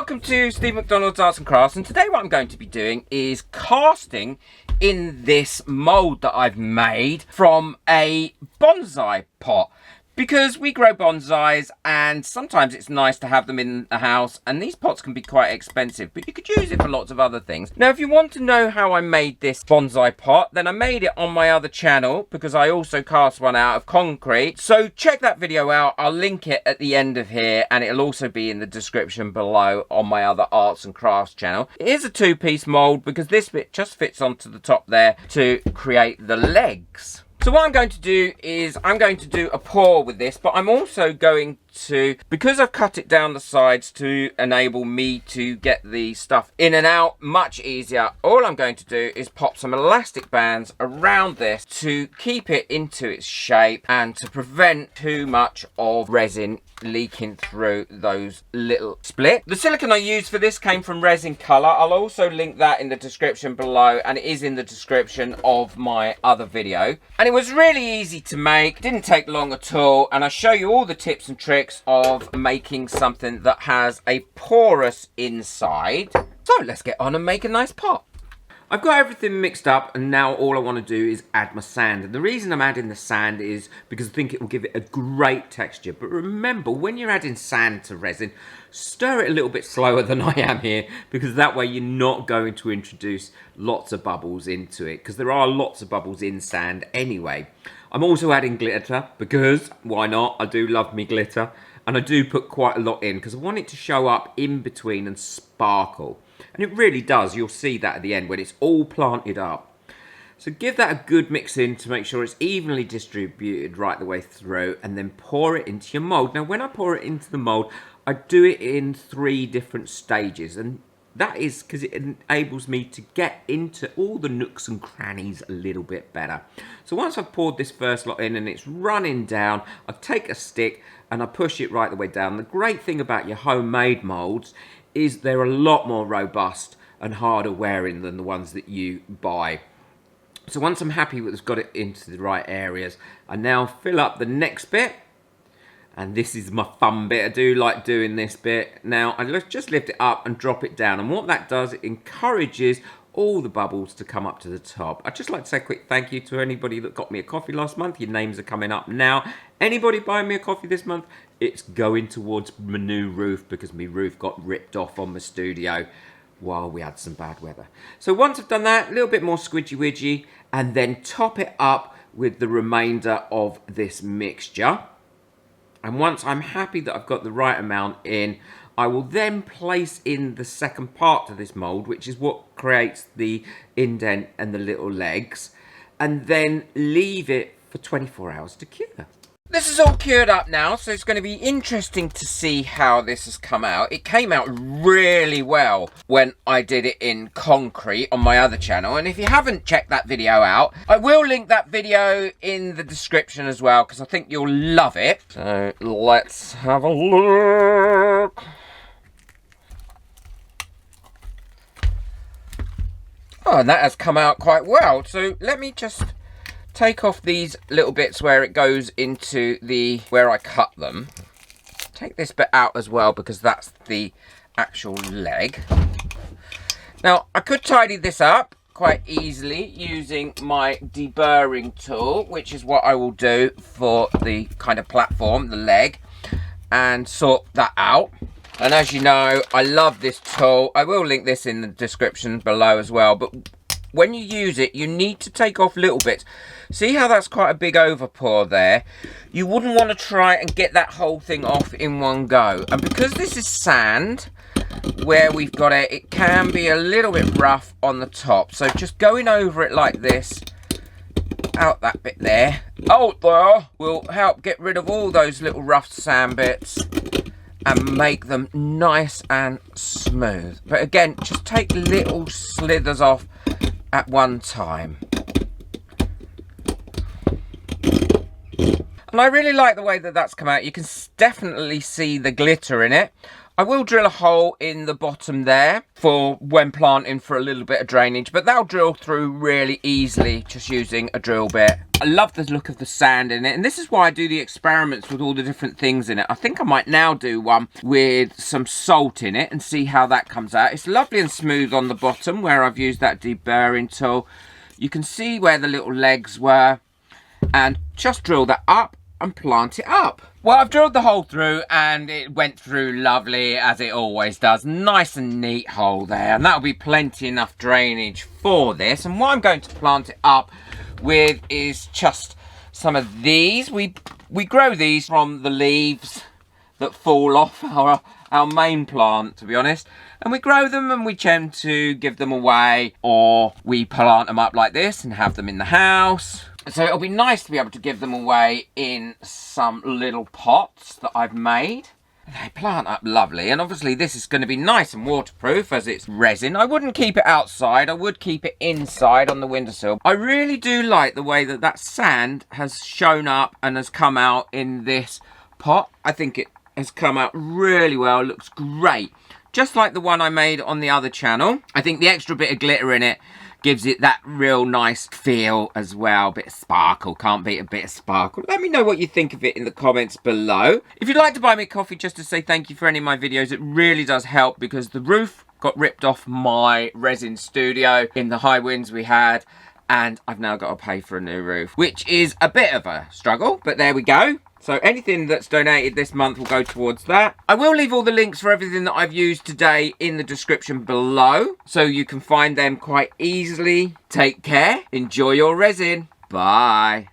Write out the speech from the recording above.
welcome to Steve McDonald's Arts and Crafts, and today what I'm going to be doing is casting in this mould that I've made from a bonsai pot. Because we grow bonsais and sometimes it's nice to have them in the house, and these pots can be quite expensive, but you could use it for lots of other things. Now if you want to know how I made this bonsai pot, then I made it on my other channel because I also cast one out of concrete. So check that video out, I'll link it at the end of here, and it'll also be in the description below on my other arts and crafts channel. It is a two-piece mould because this bit just fits onto the top there to create the legs. So what I'm going to do is I'm going to do a pour with this, but I'm also going to, because I've cut it down the sides to enable me to get the stuff in and out much easier, all I'm going to do is pop some elastic bands around this to keep it into its shape and to prevent too much of resin leaking through those little splits. The silicone I used for this came from Resin Colour. I'll also link that in the description below, and it is in the description of my other video. And it was really easy to make, didn't take long at all, and I show you all the tips and tricks of making something that has a porous inside. So let's get on and make a nice pot. I've got everything mixed up, and now all I want to do is add my sand. And the reason I'm adding the sand is because I think it will give it a great texture. But remember, when you're adding sand to resin, stir it a little bit slower than I am here, because that way you're not going to introduce lots of bubbles into it, because there are lots of bubbles in sand anyway. I'm also adding glitter because, why not? I do love me glitter. And I do put quite a lot in because I want it to show up in between and sparkle. And it really does. You'll see that at the end when it's all planted up. So give that a good mix in to make sure it's evenly distributed right the way through, and then pour it into your mould. Now when I pour it into the mould, I do it in 3 different stages, and that is because it enables me to get into all the nooks and crannies a little bit better. So once I've poured this first lot in and it's running down, I take a stick and I push it right the way down. The great thing about your homemade moulds is they're a lot more robust and harder wearing than the ones that you buy. So once I'm happy with it's got it into the right areas, I now fill up the next bit. And this is my fun bit. I do like doing this bit. Now, I just lift it up and drop it down. And what that does, it encourages all the bubbles to come up to the top. I'd just like to say a quick thank you to anybody that got me a coffee last month. Your names are coming up now. Anybody buying me a coffee this month, it's going towards my new roof because my roof got ripped off on my studio while we had some bad weather. So once I've done that, a little bit more squidgy-widgy, and then top it up with the remainder of this mixture. And once I'm happy that I've got the right amount in, I will then place in the second part to this mould, which is what creates the indent and the little legs, and then leave it for 24 hours to cure. This is all cured up now, so it's going to be interesting to see how this has come out. It came out really well when I did it in concrete on my other channel, and if you haven't checked that video out, I will link that video in the description as well, because I think you'll love it. So let's have a look. Oh, and that has come out quite well. So let me just take off these little bits where it goes into where I cut them. Take this bit out as well because that's the actual leg. Now I could tidy this up quite easily using my deburring tool, which is what I will do for the kind of platform, the leg, and sort that out. And as you know, I love this tool. I will link this in the description below as well, but when you use it, you need to take off little bits. See how that's quite a big overpour there? You wouldn't want to try and get that whole thing off in one go. And because this is sand, where we've got it, it can be a little bit rough on the top. So just going over it like this, out that bit there, out there, will help get rid of all those little rough sand bits and make them nice and smooth. But again, just take little slithers off at one time. And I really like the way that that's come out. You can definitely see the glitter in it. I will drill a hole in the bottom there for when planting for a little bit of drainage, but that'll drill through really easily just using a drill bit. I love the look of the sand in it, and this is why I do the experiments with all the different things in it. I think I might now do one with some salt in it and see how that comes out. It's lovely and smooth on the bottom where I've used that deburring tool. You can see where the little legs were, and just drill that up and plant it up. Well, I've drilled the hole through and it went through lovely, as it always does. Nice and neat hole there, and that'll be plenty enough drainage for this. And what I'm going to plant it up with is just some of these. We grow these from the leaves that fall off our main plant, to be honest. And we grow them and we tend to give them away, or we plant them up like this and have them in the house. So it'll be nice to be able to give them away in some little pots that I've made. They plant up lovely, and obviously this is going to be nice and waterproof as it's resin. I wouldn't keep it outside, I would keep it inside on the windowsill. I really do like the way that sand has shown up and has come out in this pot. I think it has come out really well, looks great. Just like the one I made on the other channel. I think the extra bit of glitter in it gives it that real nice feel as well. Bit of sparkle, can't beat a bit of sparkle. Let me know what you think of it in the comments below. If you'd like to buy me a coffee just to say thank you for any of my videos, it really does help, because the roof got ripped off my resin studio in the high winds we had, and I've now got to pay for a new roof, which is a bit of a struggle, but there we go. So anything that's donated this month will go towards that. I will leave all the links for everything that I've used today in the description below, so you can find them quite easily. Take care, enjoy your resin, bye.